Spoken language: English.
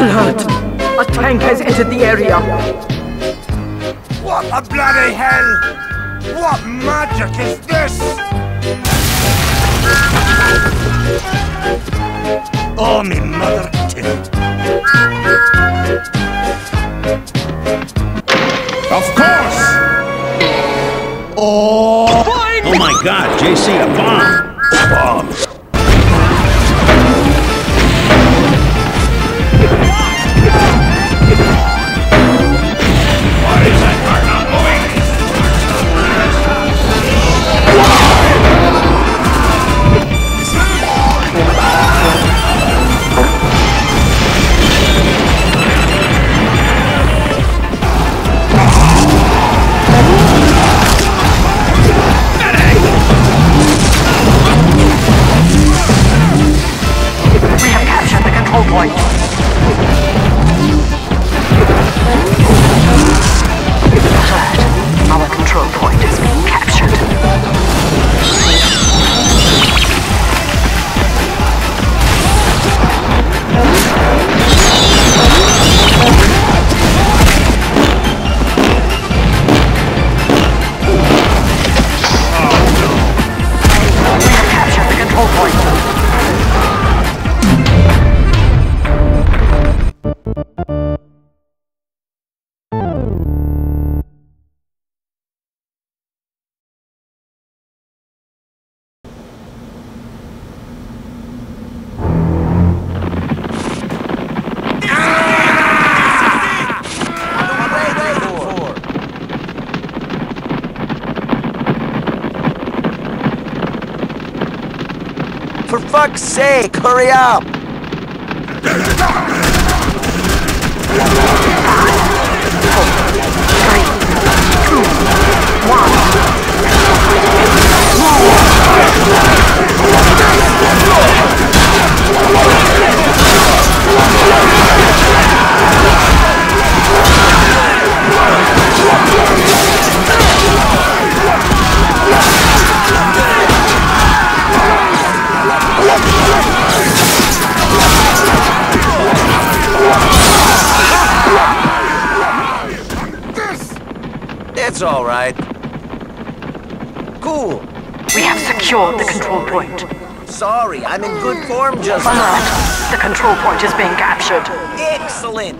Alert! A tank has entered the area. What a bloody hell! What magic is this? Oh, me mother tit. Of course! Oh my God, JC, a bomb! Bombs. For fuck's sake, hurry up! 3, 2, 1. It's all right. Cool. We have secured the control point. Sorry, I'm in good form just now. Alert! The control point is being captured. Excellent!